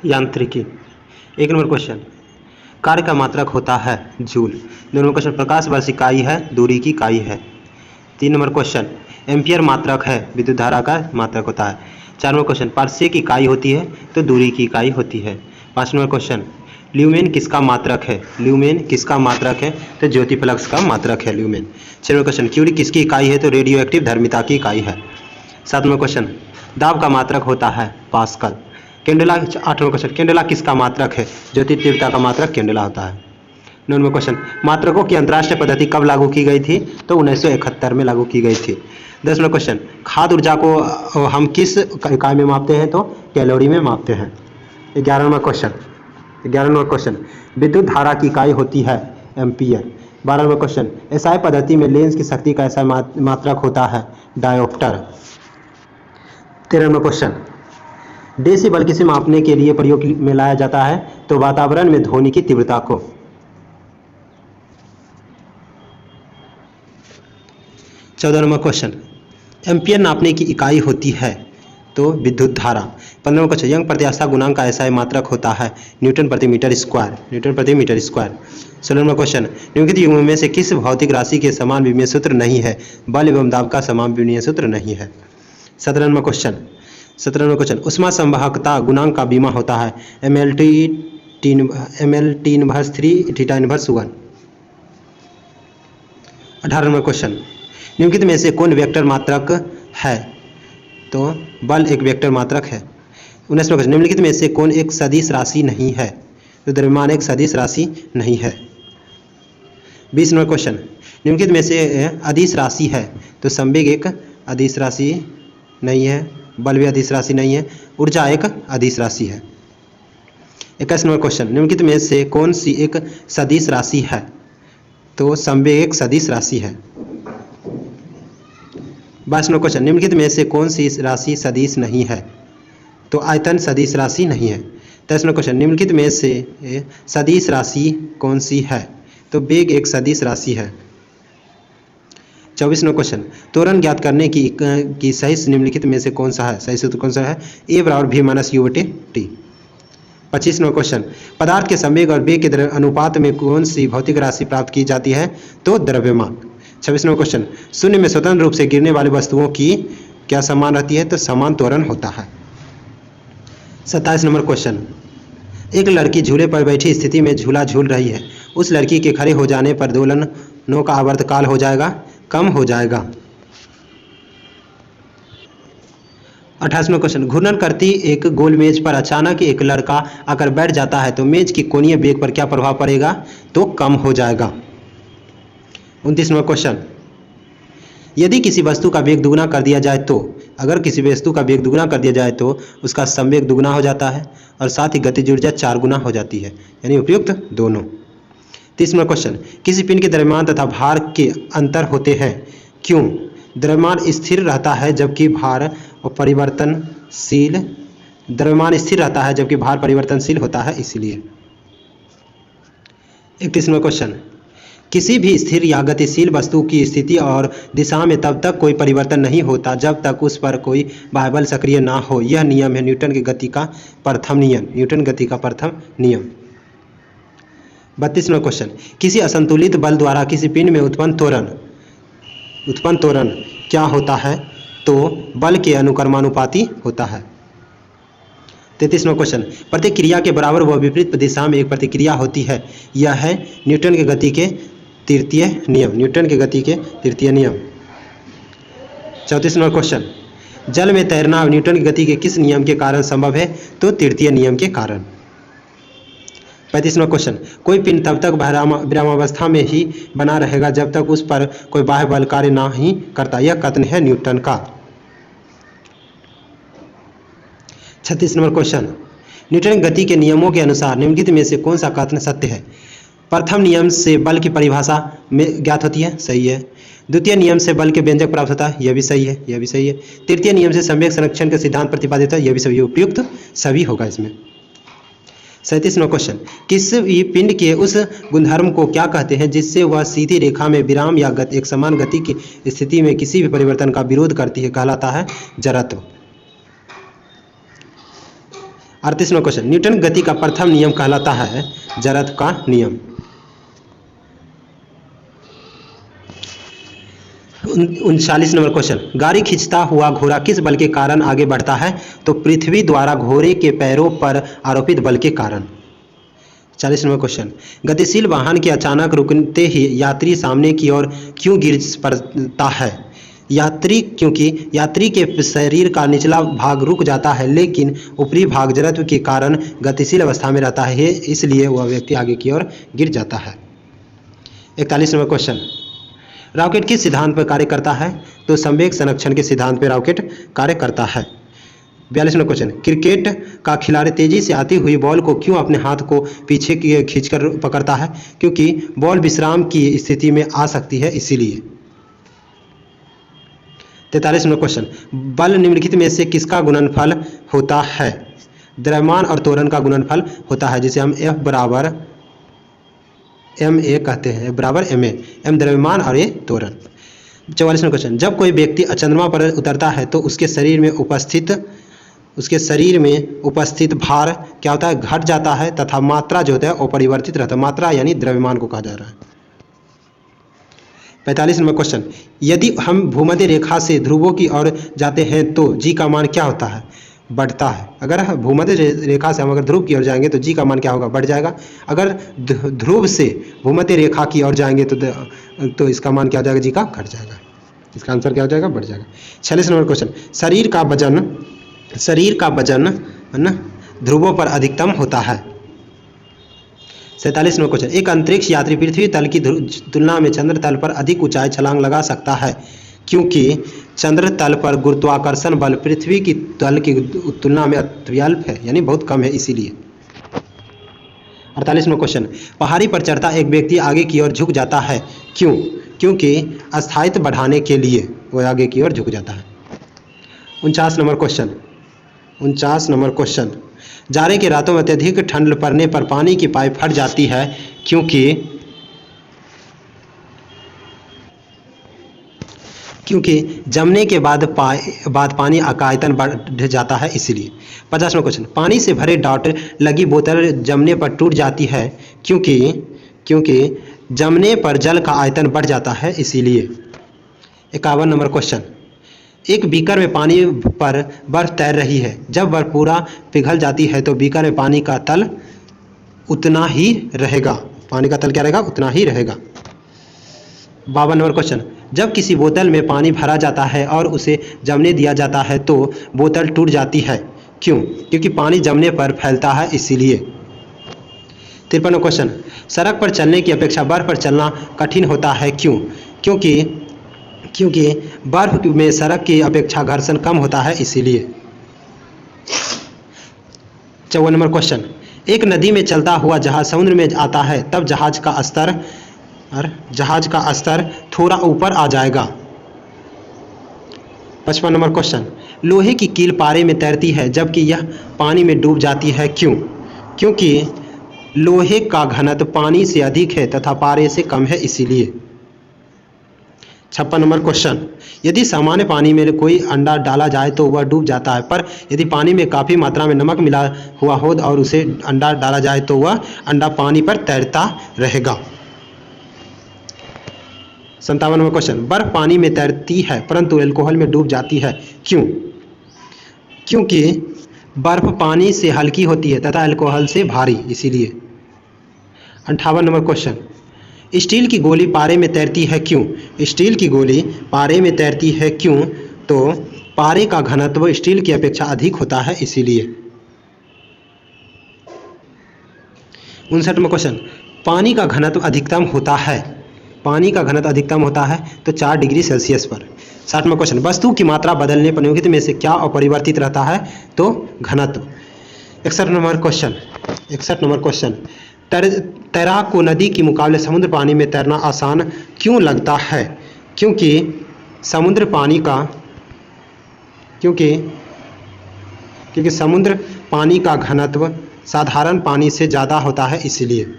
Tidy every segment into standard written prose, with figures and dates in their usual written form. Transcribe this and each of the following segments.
यांत्रिकी। 1 number question, कार्य का मात्रक होता है जूल। 2 नंबर क्वेश्चन, प्रकाश वर्ष इकाई है, दूरी की इकाई है। 3 नंबर क्वेश्चन, एम्पियर मात्रक है, विद्युत धारा का मात्रक होता है। 4 नंबर क्वेश्चन, पारसेक की इकाई होती है तो दूरी की इकाई होती है। 5 नंबर क्वेश्चन, ल्यूमेन किसका मात्रक है? ल्यूमेन किसका मात्रक है? तो ज्योति फ्लक्स का मात्रक है ल्यूमेन। 6 नंबर क्वेश्चन, क्यूरी किसकी इकाई है? तो रेडियो एक्टिव धर्मिता की इकाई है। 7 नंबर क्वेश्चन, दाब का मात्रक होता है pascal. Candela 8 number question, candela किसका मात्रक है? ज्योति तीव्रता का मात्रक कैंडेला होता है। 9 नंबर क्वेश्चन, मात्रकों की अंतरराष्ट्रीय पद्धति कब लागू की गई थी? तो 1971 में लागू की गई थी। 10 नंबर क्वेश्चन, खाद्य ऊर्जा को हम किस इकाई में मापते हैं? तो कैलोरी में मापते हैं। 11 नंबर क्वेश्चन, विद्युत धारा की इकाई होती है एम्पियर। 12 नंबर क्वेश्चन, एसआई पद्धति में लेंस की शक्ति का ऐसा मात्रक होता है डायोप्टर। 13 नंबर क्वेश्चन, डेसिबल किसे मापने के लिए प्रयोग में लाया जाता है? तो वातावरण में ध्वनि की तीव्रता को। 14 नंबर क्वेश्चन, एम्पियर नापने की इकाई होती है तो विद्युत धारा। 15 नंबर क्वेश्चन, यंग प्रत्याशा गुणांक का ऐसा मात्रक होता है न्यूटन प्रति मीटर स्क्वायर। 16 नंबर क्वेश्चन, निम्नलिखित युग्मों में से किस भौतिक राशि के समान विमीय सूत्र नहीं है? बल एवं दाब का समान विमीय सूत्र नहीं है। 17 नंबर क्वेश्चन, उष्मा संवाहकता गुणांक का बीमा होता है MLT inverse 3 theta inverse 1। 18 number question, निम्नलिखित में से कौन वेक्टर मात्रक है? तो बल एक वेक्टर मात्रक है। 19 क्वेश्चन, निम्नलिखित में से कौन एक सदिश राशि नहीं है? तो द्रव्यमान एक सदिश राशि नहीं है। 20 नंबर क्वेश्चन, निम्नलिखित में से अदिश राशि है? तो संवेग एक अदिश राशि नहीं है, बल भी अदिश राशि नहीं है, ऊर्जा एक अदिश राशि है। 21 नंबर क्वेश्चन, निम्नलिखित में से कौन सी एक सदिश राशि है? तो संवेग एक सदिश राशि है। 22 नंबर क्वेश्चन, निम्नलिखित में से कौन सी राशि सदिश नहीं है? तो आयतन सदिश राशि नहीं है। 23 नंबर क्वेश्चन, निम्नलिखित में से सदिश राशि कौन सी है? तो वेग एक सदिश राशि है। 24 नंबर क्वेश्चन, त्वरण ज्ञात करने की सही निम्नलिखित में से कौन सा है? सही सूत्र कौन सा है? A = V - U/T। 25 number question, पदार्थ के संवेग और वेग के अनुपात में कौन सी भौतिक राशि प्राप्त की जाती है? तो द्रव्यमान। 26 नंबर क्वेश्चन, शून्य में स्वतंत्र रूप से गिरने वाली वस्तुओं की क्या समान रहती है? तो समान त्वरण होता है। 27 नंबर क्वेश्चन, एक लड़की झूले पर बैठी स्थिति में झूला झूल रही है, उस लड़की के खड़े हो जाने पर दोलनों का आवर्तकाल हो जाएगा, कम हो जाएगा। 28वां क्वेश्चन, घूर्णन करती एक गोल मेज पर अचानक एक लड़का आकर बैठ जाता है तो मेज की कोणीय वेग पर क्या प्रभाव पड़ेगा? तो कम हो जाएगा। 29वां क्वेश्चन, यदि किसी वस्तु का वेग दुगुना कर दिया जाए तो अगर किसी वस्तु का वेग दुगुना कर दिया जाए तो उसका संवेग दुगुना हो जाता है और साथ ही गतिज ऊर्जा 4 गुना हो जाती है, यानी उपयुक्त दोनों। 30वां क्वेश्चन, किसी पिंड के द्रव्यमान तथा भार के अंतर होते हैं, क्यों? द्रव्यमान स्थिर रहता है जबकि भार परिवर्तनशील होता है, इसलिए। 31वां क्वेश्चन, किसी भी स्थिर या गतिशील वस्तु की स्थिति और दिशा में तब तक कोई परिवर्तन नहीं होता जब तक उस पर कोई बाह्य बल सक्रिय ना हो। यह नियम है न्यूटन की गति का प्रथम नियम। 32वां क्वेश्चन, किसी असंतुलित बल द्वारा किसी पिंड में उत्पन्न त्वरण क्या होता है? तो बल के अनुक्रमानुपाती होता है। 33वां क्वेश्चन, प्रतिक्रिया के बराबर व विपरीत दिशा में एक प्रतिक्रिया होती है, यह है न्यूटन के गति के तृतीय नियम। 34वां क्वेश्चन, जल में तैरना न्यूटन की गति के किस नियम के कारण संभव है? तो तृतीय नियम के कारण। 35वां क्वेश्चन, कोई पिंड तब तक विरामावस्था में ही बना रहेगा जब तक उस पर कोई बाह्य बल कार्य ना ही करता, यह कथन है न्यूटन का। 36 नंबर क्वेश्चन, न्यूटन गति के नियमों के अनुसार निम्नलिखित में से कौन सा कथन सत्य है? प्रथम नियम से बल की परिभाषा में ज्ञात होती है, सही है। द्वितीय नियम से बल के व्यंजक प्राप्त होता है, यह भी सही है। तृतीय नियम से संवेग संरक्षण का सिद्धांत प्रतिपादित है, यह भी सही, उपयुक्त सभी होगा इसमें। 37वां क्वेश्चन, किसी पिंड के उस गुणधर्म को क्या कहते हैं जिससे वह सीधी रेखा में विराम या एक समान गति की स्थिति में किसी भी परिवर्तन का विरोध करती है? कहलाता है जड़त्व। 38वां क्वेश्चन, न्यूटन गति का प्रथम नियम कहलाता है जड़त्व का नियम। 39 नंबर क्वेश्चन, गाड़ी खींचता हुआ घोड़ा किस बल के कारण आगे बढ़ता है? तो पृथ्वी द्वारा घोड़े के पैरों पर आरोपित बल के कारण। 40 नंबर क्वेश्चन, गतिशील वाहन के अचानक रुकते ही यात्री सामने की ओर क्यों गिर पड़ता है? क्योंकि यात्री के शरीर का निचला भाग रुक जाता है, लेकिन ऊपरी भाग जड़त्व के कारण गतिशील अवस्था में रहता है, इसलिए वह व्यक्ति आगे की ओर गिर जाता है। 41 नंबर क्वेश्चन, रॉकेट किस सिद्धांत पर कार्य करता है? तो संवेग संरक्षण के सिद्धांत पर रॉकेट कार्य करता है। 42 नंबर क्वेश्चन, क्रिकेट का खिलाड़ी तेजी से आती हुई बॉल को क्यों अपने हाथ को पीछे खींचकर पकड़ता है? क्योंकि बॉल विश्राम की स्थिति में आ सकती है, इसीलिए। 43 नंबर क्वेश्चन, बल निम्नलिखित में से किसका गुणनफल होता है? द्रव्यमान और त्वरण का गुणनफल होता है, जिसे हम F बराबर ma कहते हैं, बराबर ma, m द्रव्यमान और ये त्वरण। 44 नंबर क्वेश्चन, जब कोई व्यक्ति चंद्रमा पर उतरता है तो उसके शरीर में उपस्थित भार क्या होता है? घट जाता है, तथा मात्रा जो होता है अपरिवर्तित रहता है। मात्रा यानी द्रव्यमान को कहा जा रहा है। 45 नंबर क्वेश्चन, यदि हम भूमध्य रेखा से ध्रुवों की ओर जाते हैं तो g का मान क्या होता है? बढ़ता है। अगर भूमध्य रेखा से हम अगर ध्रुव की ओर जाएंगे तो g का मान क्या होगा? बढ़ जाएगा। अगर ध्रुव से भूमध्य रेखा की ओर जाएंगे तो इसका मान क्या हो जाएगा? g का घट जाएगा। इसका आंसर क्या हो जाएगा? बढ़ जाएगा। 46 नंबर क्वेश्चन, शरीर का वजन है ना ध्रुवों पर अधिकतम होता है। 47 नंबर क्वेश्चन, एक अंतरिक्ष यात्री पृथ्वी तल की तुलना में चंद्र तल पर अधिक ऊंचाई छलांग लगा सकता है, क्योंकि चंद्र तल पर गुरुत्वाकर्षण बल पृथ्वी की तल की तुलना में अत्यल्प है, यानी बहुत कम है, इसीलिए। 48 नंबर क्वेश्चन, पहाड़ी पर चढ़ता एक व्यक्ति आगे की ओर झुक जाता है, क्यों? क्योंकि स्थायित्व बढ़ाने के लिए वह आगे की ओर झुक जाता है। 49 नंबर क्वेश्चन, जाड़े के रातों में अत्यधिक ठंड पड़ने पर पानी की पाइप फट जाती है, क्योंकि जमने के बाद पानी का आयतन बढ़ जाता है, इसीलिए। 50 नंबर क्वेश्चन, पानी से भरे डॉट लगी बोतल जमने पर टूट जाती है, क्योंकि जमने पर जल का आयतन बढ़ जाता है, इसीलिए। 51 नंबर क्वेश्चन, एक बीकर में पानी पर बर्फ तैर रही है, जब बर्फ पूरा पिघल जाती है तो बीकर में पानी का तल उतना ही रहेगा। पानी का तल क्या रहेगा? उतना ही रहेगा। 52 नंबर क्वेश्चन, जब किसी बोतल में पानी भरा जाता है और उसे जमने दिया जाता है तो बोतल टूट जाती है, क्यों? क्योंकि पानी जमने पर फैलता है, इसीलिए। 53 नंबर क्वेश्चन, सड़क पर चलने की अपेक्षा बर्फ पर चलना कठिन होता है, क्यों? क्योंकि बर्फ में सड़क की अपेक्षा घर्षण कम होता है, इसीलिए। 54 नंबर क्वेश्चन, एक नदी में चलता हुआ जहाज समुद्र में आता है, तब जहाज का स्तर थोड़ा ऊपर आ जाएगा। 55 नंबर क्वेश्चन, लोहे की कील पारे में तैरती है जबकि यह पानी में डूब जाती है, क्यों? क्योंकि लोहे का घनत्व पानी से अधिक है तथा पारे से कम है, इसीलिए। 56 नंबर क्वेश्चन, यदि सामान्य पानी में कोई अंडा डाला जाए तो वह डूब जाता है, पर यदि पानी में काफ़ी मात्रा में नमक मिला हुआ हो और उसे अंडा डाला जाए तो वह अंडा पानी पर तैरता रहेगा। 57 नंबर क्वेश्चन, बर्फ पानी में तैरती है परंतु अल्कोहल में डूब जाती है, क्यों? क्योंकि बर्फ पानी से हल्की होती है तथा अल्कोहल से भारी, इसीलिए। 58 नंबर क्वेश्चन, स्टील की गोली पारे में तैरती है, क्यों? स्टील की गोली पारे में तैरती है, क्यों? तो पारे का घनत्व स्टील की अपेक्षा अधिक होता है, इसीलिए। 59 नंबर क्वेश्चन, पानी का घनत्व अधिकतम होता है तो 4 डिग्री सेल्सियस पर। 60 नंबर क्वेश्चन, वस्तु की मात्रा बदलने पर निम्नलिखित में से क्या अपरिवर्तित रहता है? तो घनत्व। 61 नंबर क्वेश्चन, तैराक को नदी के मुकाबले समुद्र पानी में तैरना आसान क्यों लगता है? क्योंकि समुद्र पानी का घनत्व साधारण पानी से ज़्यादा होता है, इसीलिए।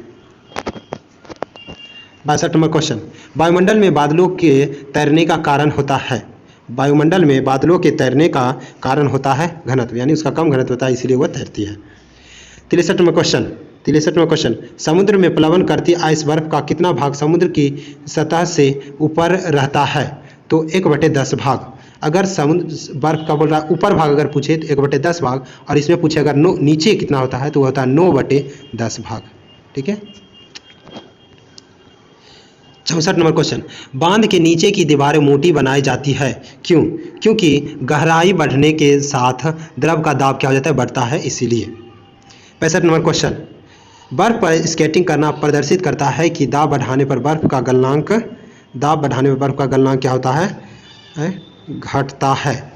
62 नंबर क्वेश्चन, वायुमंडल में बादलों के तैरने का कारण होता है। वायुमंडल में बादलों के तैरने का कारण होता है घनत्व, यानी उसका कम घनत्व होता है इसलिए वह तैरती है। 63वां क्वेश्चन, समुद्र में प्लवन करती आइस बर्फ का कितना भाग समुद्र की सतह से ऊपर रहता है? तो 1/10 भाग। अगर समुद्र बर्फ का बोल रहा ऊपर भाग अगर पूछे तो 1/10 भाग, और इसमें पूछे अगर नीचे कितना होता है तो वह होता है 9/10 भाग। ठीक है। 64 क्वेश्चन, बांध के नीचे की दीवारें मोटी बनाई जाती है, क्यों? क्योंकि गहराई बढ़ने के साथ द्रव का दाब क्या हो जाता है? बढ़ता है, इसीलिए। 65 क्वेश्चन, बर्फ पर स्केटिंग करना प्रदर्शित करता है कि दाब बढ़ाने पर बर्फ का गलनांक क्या होता है? घटता है।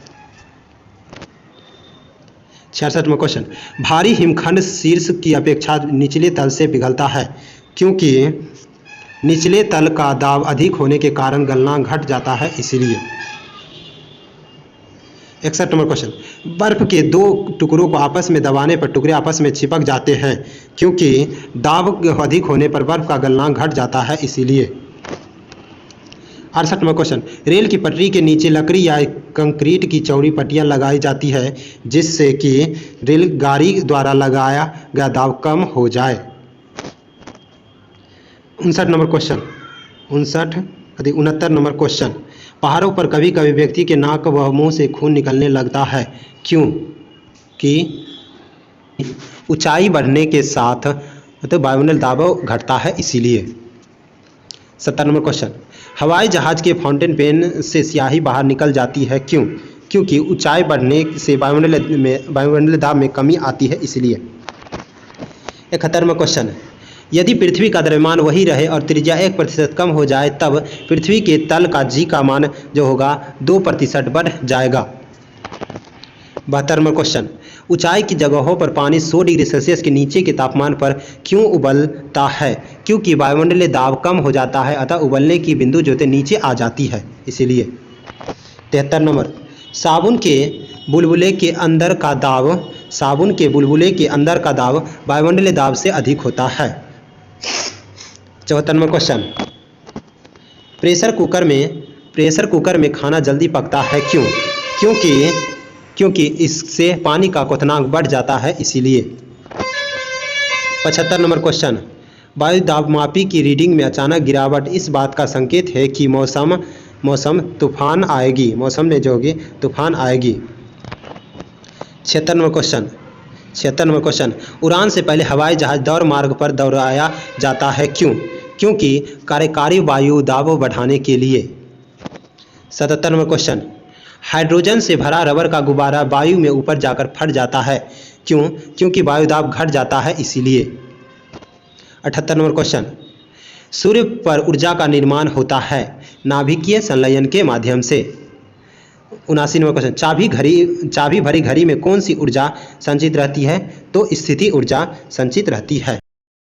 66वां क्वेश्चन, भारी हिमखंड शीर्ष की अपेक्षा निचले तल से पिघलता है, क्योंकि निचले तल का दाब अधिक होने के कारण गलनांक घट जाता है, इसीलिए। 61वां क्वेश्चन, बर्फ के दो टुकड़ों को आपस में दबाने पर टुकड़े आपस में चिपक जाते हैं, क्योंकि दाब अधिक होने पर बर्फ का गलनांक घट जाता है, इसीलिए। 68वां क्वेश्चन, रेल की पटरी के नीचे लकड़ी या कंक्रीट की चौड़ी पट्टियां लगाई जाती है, जिससे कि रेलगाड़ी द्वारा लगाया गया दाब कम हो जाए। 69 नंबर क्वेश्चन, पहाड़ों पर कभी कभी व्यक्ति के नाक व मुंह से खून निकलने लगता है, क्यों? कि ऊंचाई बढ़ने के साथ वायुमंडल दाब घटता है, इसीलिए। 70 नंबर क्वेश्चन, हवाई जहाज के फाउंटेन पेन से स्याही बाहर निकल जाती है, क्यों? क्योंकि ऊंचाई बढ़ने से वायुमंडल दाब में कमी आती है, इसलिए। 71वां क्वेश्चन, यदि पृथ्वी का द्रव्यमान वही रहे और त्रिज्या 1% कम हो जाए तब पृथ्वी के तल का जी का मान जो होगा 2% बढ़ जाएगा। 72वां क्वेश्चन, ऊंचाई की जगहों पर पानी 100 डिग्री सेल्सियस के नीचे के तापमान पर क्यों उबलता है? क्योंकि वायुमंडलीय दाब कम हो जाता है, अतः उबलने की बिंदु जो है नीचे आ जाती है, इसीलिए। 73 नंबर, साबुन के बुलबुले के अंदर के अंदर का दाब वायुमंडलीय दाब से अधिक होता है। 74वां क्वेश्चन, प्रेशर कुकर में खाना जल्दी पकता है, क्यों? क्योंकि इससे पानी का क्वथनांक बढ़ जाता है, इसीलिए। 75 नंबर क्वेश्चन, वायु दाबमापी की रीडिंग में अचानक गिरावट इस बात का संकेत है कि मौसम तूफान आएगी। 76 नंबर क्वेश्चन, उड़ान से पहले हवाई जहाज दौड़ मार्ग पर दौड़ाया जाता है, क्यों? क्योंकि कार्यकारी वायु दाब बढ़ाने के लिए। 77 नंबर क्वेश्चन, हाइड्रोजन से भरा रबर का गुब्बारा वायु में ऊपर जाकर फट जाता है, क्यों? क्योंकि वायु दाब घट जाता है, इसीलिए। 78 नंबर क्वेश्चन, सूर्य पर ऊर्जा का निर्माण होता है नाभिकीय संलयन के माध्यम से। 79 नंबर क्वेश्चन, चाबी भरी घड़ी में कौन सी ऊर्जा संचित रहती है? तो स्थिति ऊर्जा संचित रहती है।